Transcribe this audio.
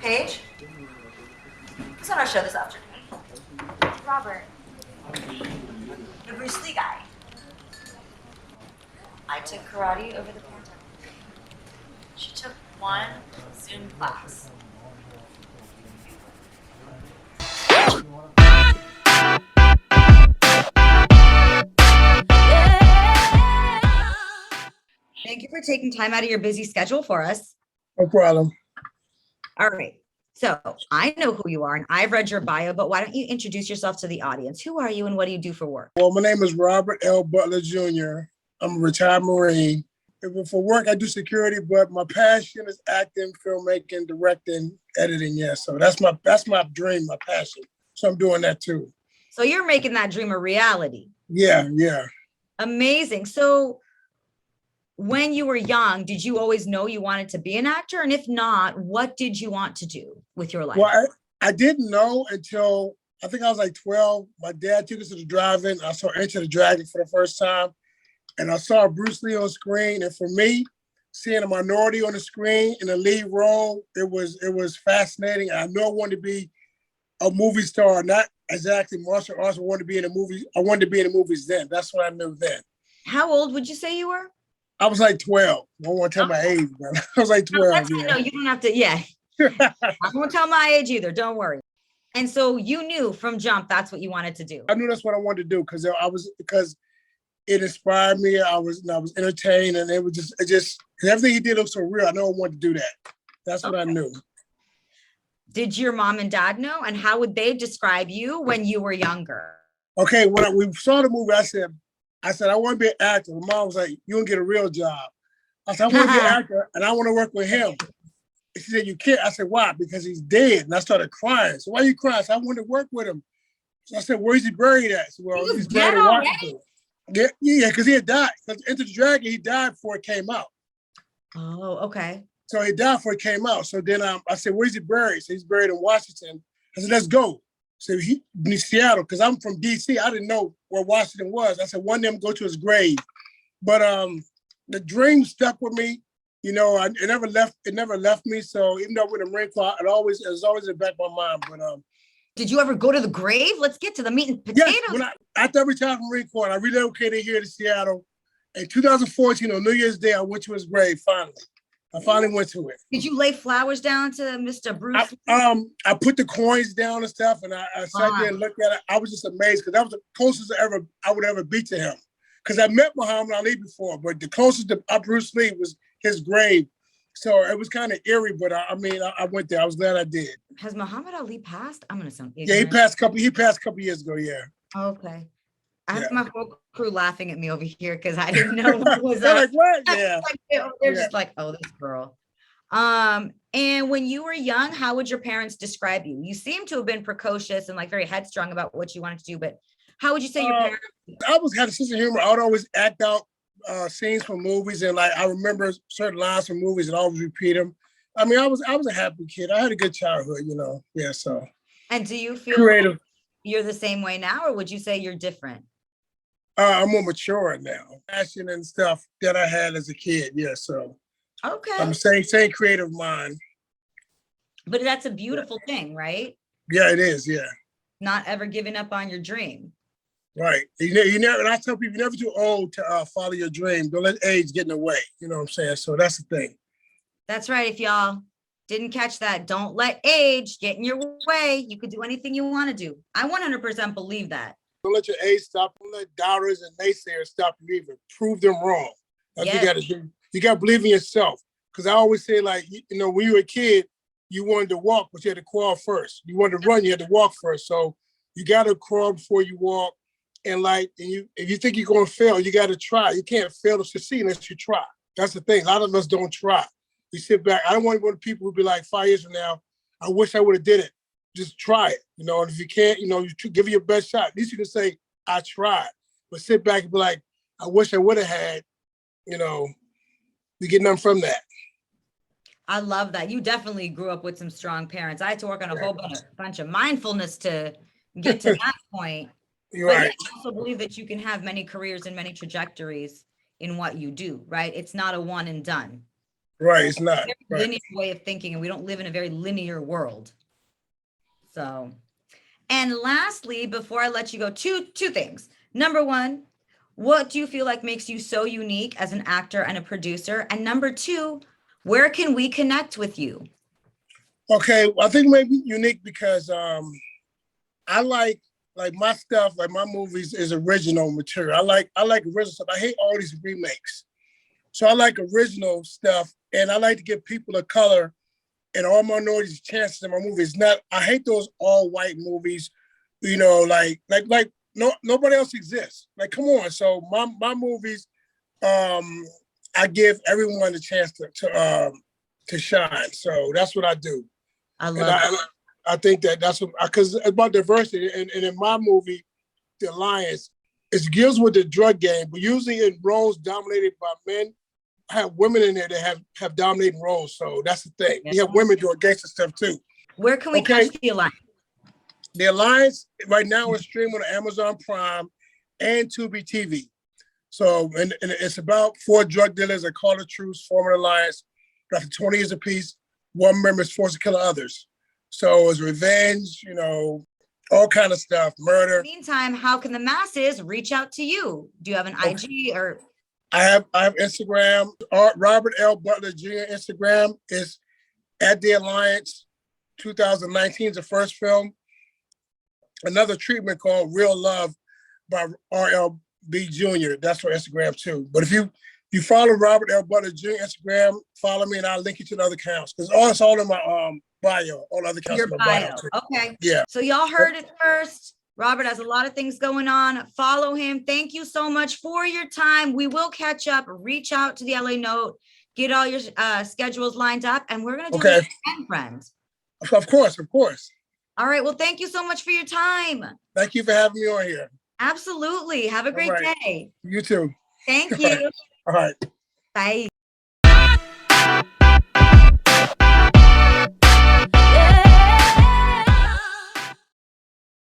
Paige, who's on our show this afternoon? Robert. The Bruce Lee guy. I took karate over the pandemic. She took one Zoom class. Thank you for taking time out of your busy schedule for us. No problem. All right. So I know who you are and I've read your bio, but why don't you introduce yourself to the audience? Who are you and what do you do for work? Well, my name is Robert L. Butler Jr. I'm a retired Marine. For work, I do security, but my passion is acting, filmmaking, directing, editing. Yeah, so that's my dream, my passion. So I'm doing that too. So you're making that dream a reality. Yeah. Amazing. So when you were young, did you always know you wanted to be an actor? And if not, what did you want to do with your life? Well, I didn't know until I think I was like 12. My dad took us to the drive-in. I saw Enter the Dragon for the first time. And I saw Bruce Lee on screen. And for me, seeing a minority on the screen in a lead role, it was fascinating. I knew I wanted to be a movie star, not exactly martial arts. I wanted to be in the movies. I wanted to be in the movies then. That's what I knew then. How old would you say you were? I was like 12. I don't want to tell my age, but I was like 12. No, you don't have to. Yeah. I won't tell my age either. Don't worry. And so you knew from jump, that's what you wanted to do. I knew that's what I wanted to do because it inspired me. I was entertained, and it just everything he did looked so real. I know I wanted to do that. That's what I knew. Did your mom and dad know? And how would they describe you when you were younger? Okay, when we saw the movie, I said, I want to be an actor. My mom was like, you don't get a real job. I said, I want to be an actor and I want to work with him. She said, you can't. I said, why? Because he's dead. And I started crying. So why are you crying? I said, I want to work with him. So I said, where's he buried at? Said, well, he's buried in Washington. Yeah, because he had died. Because Enter the Dragon, he died before it came out. Oh, okay. So he died before it came out. So then I said, where's he buried? So he's buried in Washington. I said, let's go. So he in Seattle, because I'm from DC. I didn't know where Washington was. I said, one day I'm going to go to his grave. But the dream stuck with me. You know, it never left me. So even though with the Marine Corps, it was always in the back of my mind. But did you ever go to the grave? Let's get to the meat and potatoes. Yes, after I retired from Marine Corps, I relocated here to Seattle. In 2014, on New Year's Day, I went to his grave finally. I finally went to it. Did you lay flowers down to Mr. Bruce? I put the coins down and stuff, and I sat there and looked at it. I was just amazed because that was the closest I would ever be to him. Because I met Muhammad Ali before, but the closest to Bruce Lee was his grave. So it was kind of eerie, but I went there. I was glad I did. Has Muhammad Ali passed? I'm gonna sound ignorant. Yeah, he passed a couple years ago. Yeah. Okay. I have my whole crew laughing at me over here because I didn't know what was They're like, what? Yeah. They're just like, oh, this girl. And when you were young, how would your parents describe you? You seem to have been precocious and like very headstrong about what you wanted to do, but how would you say your parents? I had a sense of humor. I would always act out scenes from movies, and like I remember certain lines from movies and always repeat them. I mean, I was a happy kid. I had a good childhood, you know. Yeah, so. And do you feel creative? You're the same way now, or would you say you're different? I'm more mature now. Passion and stuff that I had as a kid. Yeah, so. Okay. I'm same creative mind. But that's a beautiful thing, right? Yeah, it is. Yeah. Not ever giving up on your dream. Right. You never. And I tell people, you're never too old to follow your dream. Don't let age get in the way. You know what I'm saying? So that's the thing. That's right. If y'all didn't catch that, don't let age get in your way. You could do anything you want to do. I 100% believe that. Don't let your age stop. Don't let doubters and naysayers stop you even. Prove them wrong. That's what you got to do. You got to believe in yourself. Because I always say, like, you know, when you were a kid, you wanted to walk, but you had to crawl first. You wanted to run, you had to walk first. So you got to crawl before you walk. And if you think you're going to fail, you got to try. You can't fail to succeed unless you try. That's the thing. A lot of us don't try. We sit back. I don't want to go to people who be like 5 years from now, I wish I would have did it. Just try it. You know, and if you can't, you know, you give it your best shot. At least you can say, I tried. But sit back and be like, I wish I would have had, you know, you get nothing from that. I love that. You definitely grew up with some strong parents. I had to work on a whole bunch of mindfulness to get to that point. You're but right. I also believe that you can have many careers and many trajectories in what you do, right? It's not a one and done. Right, it's not. Very Right. linear way of thinking, and we don't live in a very linear world. So, and lastly, before I let you go, two things. Number one, what do you feel like makes you so unique as an actor and a producer? And number two, where can we connect with you? Okay, well, I think maybe unique because I like my stuff, like my movies is original material. I like original stuff. I hate all these remakes. So I like original stuff, and I like to give people of color and all minorities chances in my movies. Not I hate those all white movies, you know, like no nobody else exists. Like come on. So my movies, I give everyone a chance to shine. So that's what I do. I And love I think that's what because it's about diversity. And in my movie, The Alliance, it deals with the drug game, but usually in roles dominated by men. I have women in there that have dominating roles. So that's the thing. Yeah. We have women doing gangster stuff too. Where can we catch The Alliance? The Alliance right now is streaming on Amazon Prime and Tubi TV. So and it's about 4 drug dealers that call the truce, form an alliance. After 20 years apiece, one member is forced to kill others. So it's revenge, you know, all kind of stuff, murder. In the meantime, how can the masses reach out to you? Do you have an IG or? I have Instagram. Robert L. Butler Jr. Instagram is at The Alliance. 2019 is the first film. Another treatment called Real Love by RLB Jr. That's for Instagram too. But if you follow Robert L. Butler Jr. Instagram, follow me and I'll link you to the other accounts. Because it's all in my bio, all other accounts Your in my bio. Okay. Yeah. So y'all heard it first. Robert has a lot of things going on. Follow him. Thank you so much for your time. We will catch up. Reach out to the LA Note. Get all your schedules lined up. And we're going to do it again, friend. Of course. All right. Well, thank you so much for your time. Thank you for having me on here. Absolutely. Have a great day. You too. Thank you. All right. Bye.